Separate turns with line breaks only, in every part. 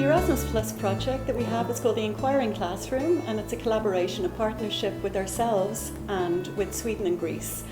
The Erasmus Plus project that we have is called the Enquiring Classroom, and it's a collaboration, a partnership with ourselves and with Sweden and Greece.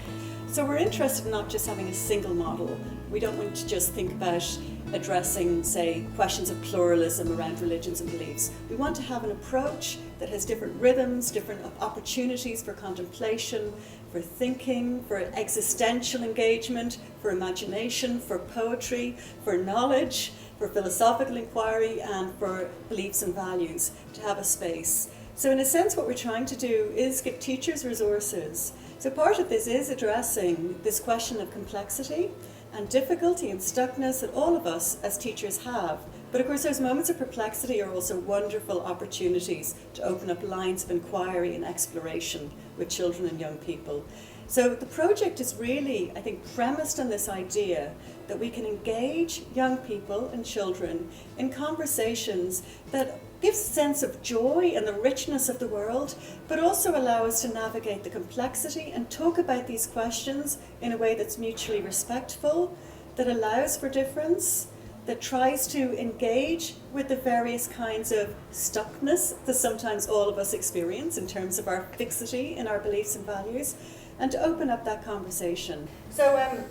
So we're interested in not just having a single model. We don't want to just think about addressing, say, questions of pluralism around religions and beliefs. We want to have an approach that has different rhythms, different opportunities for contemplation, for thinking, for existential engagement, for imagination, for poetry, for knowledge, for philosophical inquiry, and for beliefs and values, to have a space. So in a sense, what we're trying to do is give teachers resources. So part of this is addressing this question of complexity and difficulty and stuckness that all of us as teachers have. But of course, those moments of perplexity are also wonderful opportunities to open up lines of inquiry and exploration with children and young people. So the project is really, I think, premised on this idea that we can engage young people and children in conversations that give a sense of joy and the richness of the world, but also allow us to navigate the complexity and talk about these questions in a way that's mutually respectful, that allows for difference, that tries to engage with the various kinds of stuckness that sometimes all of us experience in terms of our fixity in our beliefs and values, and to open up that conversation. So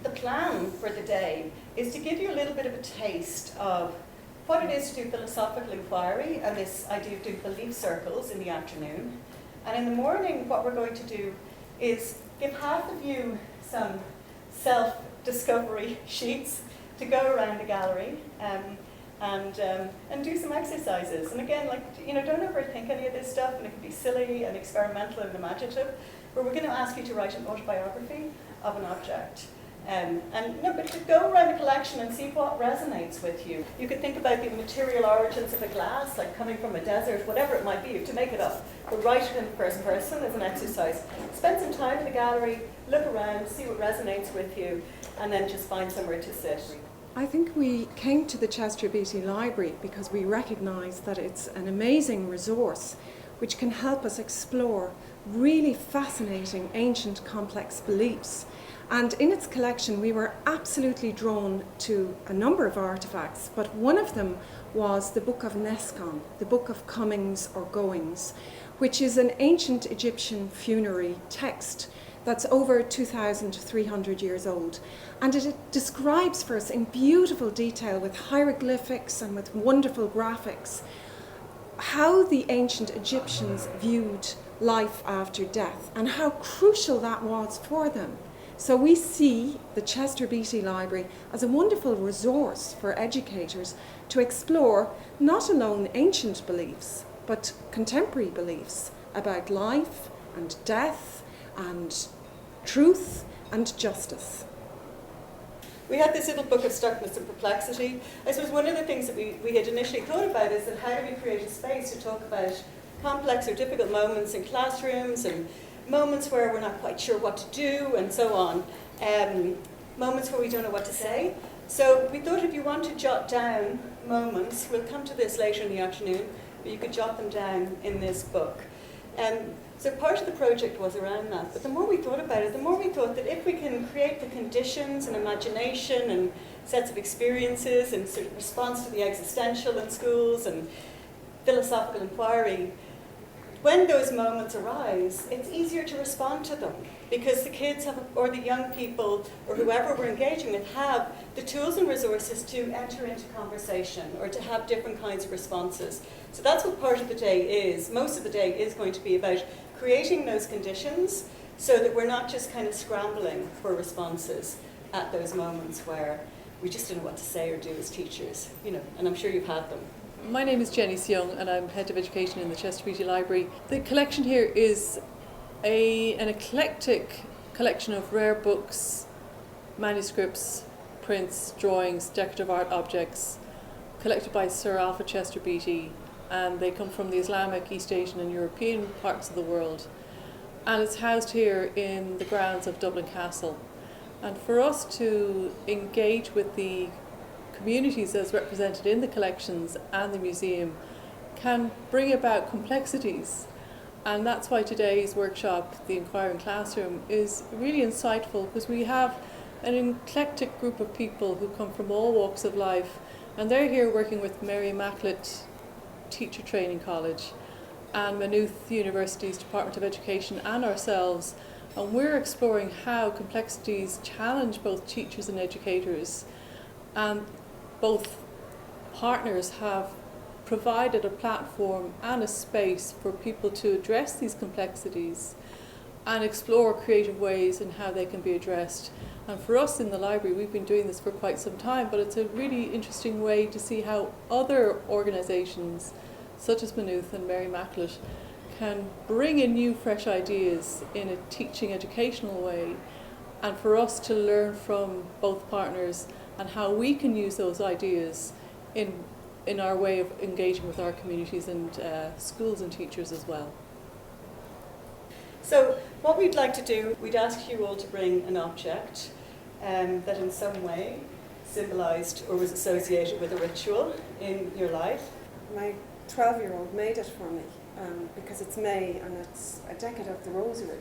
the plan for the day is to give you a little bit of a taste of what it is to do philosophical inquiry and this idea of doing belief circles in the afternoon. And in the morning, what we're going to do is give half of you some self-discovery sheets to go around the gallery and do some exercises. And again, don't overthink any of this stuff, and it can be silly and experimental and imaginative, but we're going to ask you to write an autobiography of an object. But to go around the collection and see what resonates with you. You could think about the material origins of a glass, like coming from a desert, whatever it might be, to make it up. But write it in the first person as an exercise. Spend some time in the gallery, look around, see what resonates with you, and then just find somewhere to sit.
I think we came to the Chester Beatty Library because we recognise that it's an amazing resource which can help us explore really fascinating ancient complex beliefs. And in its collection, we were absolutely drawn to a number of artefacts, but one of them was the Book of Neskon, the Book of Comings or Goings, which is an ancient Egyptian funerary text that's over 2,300 years old. And it describes for us in beautiful detail with hieroglyphics and with wonderful graphics how the ancient Egyptians viewed life after death and how crucial that was for them. So we see the Chester Beatty Library as a wonderful resource for educators to explore not alone ancient beliefs, but contemporary beliefs about life and death and truth and justice.
We had this little book of stuckness and perplexity. I suppose one of the things that we had initially thought about is that how do we create a space to talk about complex or difficult moments in classrooms and moments where we're not quite sure what to do and so on, moments where we don't know what to say. So we thought if you want to jot down moments, we'll come to this later in the afternoon, but you could jot them down in this book. So part of the project was around that, but the more we thought about it, the more we thought that if we can create the conditions and imagination and sets of experiences and sort of response to the existential in schools and philosophical inquiry, when those moments arise, it's easier to respond to them because the kids have, or the young people, or whoever we're engaging with, have the tools and resources to enter into conversation or to have different kinds of responses. So that's what part of the day is. Most of the day is going to be about creating those conditions so that we're not just kind of scrambling for responses at those moments where we just don't know what to say or do as teachers, and I'm sure you've had them.
My name is Jenny Seung and I'm Head of Education in the Chester Beatty Library. The collection here is an eclectic collection of rare books, manuscripts, prints, drawings, decorative art objects, collected by Sir Alfred Chester Beatty, and they come from the Islamic, East Asian and European parts of the world. And it's housed here in the grounds of Dublin Castle. And for us to engage with the communities as represented in the collections and the museum can bring about complexities, and that's why today's workshop, the Enquiring Classroom, is really insightful because we have an eclectic group of people who come from all walks of life And they're here working with Mary Immaculate Teacher Training College and Maynooth University's Department of Education and ourselves, and we're exploring how complexities challenge both teachers and educators, and both partners have provided a platform and a space for people to address these complexities and explore creative ways in how they can be addressed. And for us in the library, we've been doing this for quite some time, but it's a really interesting way to see how other organisations, such as Maynooth and Mary Immaculate, can bring in new, fresh ideas in a teaching, educational way, and for us to learn from both partners and how we can use those ideas in our way of engaging with our communities and schools and teachers as well.
So what we'd like to do, we'd ask you all to bring an object that in some way symbolised or was associated with a ritual in your life.
My 12-year-old made it for me because it's May and it's a decade of the Rosary.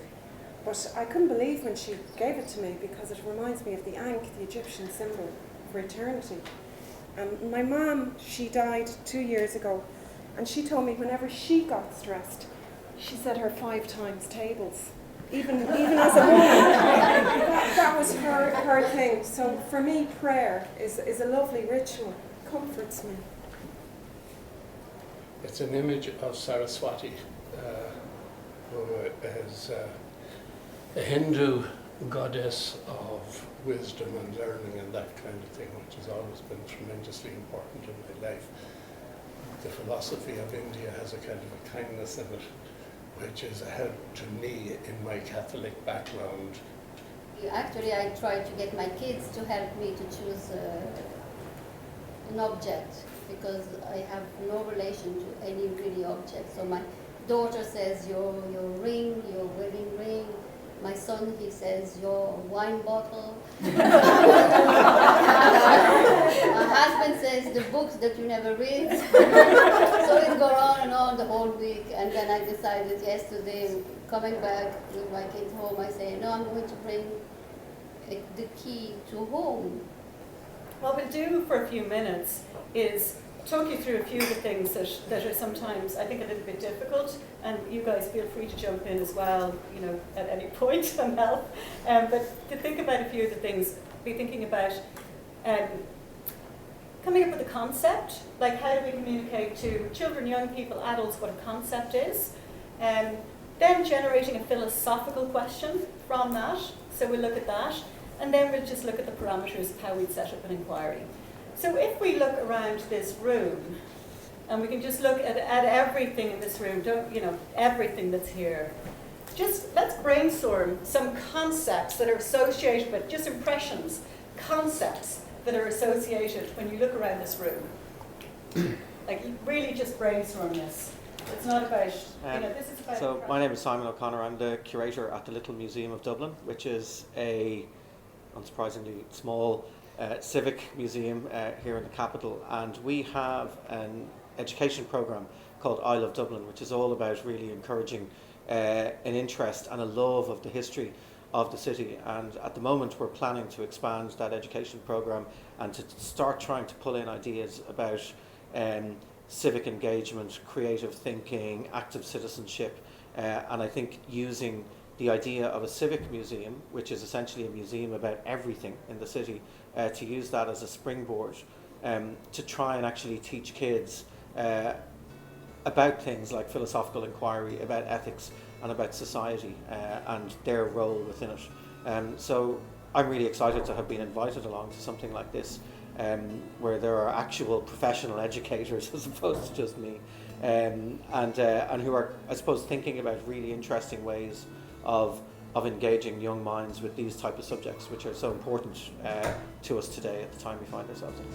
But I couldn't believe when she gave it to me because it reminds me of the Ankh, the Egyptian symbol for eternity. My mum, she died 2 years ago, and she told me whenever she got stressed, she said her 5 times tables. Even as a woman, that was her thing. So for me, prayer is a lovely ritual. It comforts me.
It's an image of Saraswati, who is a Hindu goddess of wisdom and learning and that kind of thing, which has always been tremendously important in my life. The philosophy of India has a kind of a kindness in it, which is a help to me in my Catholic background.
Actually, I try to get my kids to help me to choose an object, because I have no relation to any really object. So my daughter says your ring, your wedding ring. My son, he says your wine bottle. My husband says the books that you never read. So it goes on and on the whole week. And then I decided yesterday, coming back with my kids home, I say, no, I'm going to bring the key to home.
What we'll do for a few minutes is talk you through a few of the things that are sometimes, I think, a little bit difficult, and you guys feel free to jump in as well, at any point and help. But to think about a few of the things, be thinking about coming up with a concept, like how do we communicate to children, young people, adults what a concept is, then generating a philosophical question from that, so we'll look at that, and then we'll just look at the parameters of how we'd set up an inquiry. So if we look around this room, and we can just look at everything in this room, everything that's here, just let's brainstorm some concepts that are associated with, just impressions, concepts that are associated when you look around this room. Like, you really just brainstorm this. It's not about, this is about...
So my name is Simon O'Connor. I'm the curator at the Little Museum of Dublin, which is a, unsurprisingly, small civic museum here in the capital, and we have an education programme called I Love Dublin, which is all about really encouraging an interest and a love of the history of the city. And at the moment we're planning to expand that education programme and to start trying to pull in ideas about civic engagement, creative thinking, active citizenship, and I think using the idea of a civic museum, which is essentially a museum about everything in the city, to use that as a springboard to try and actually teach kids about things like philosophical inquiry, about ethics and about society and their role within it. So I'm really excited to have been invited along to something like this, where there are actual professional educators as opposed to just me, and who are, I suppose, thinking about really interesting ways of engaging young minds with these type of subjects, which are so important to us today at the time we find ourselves in.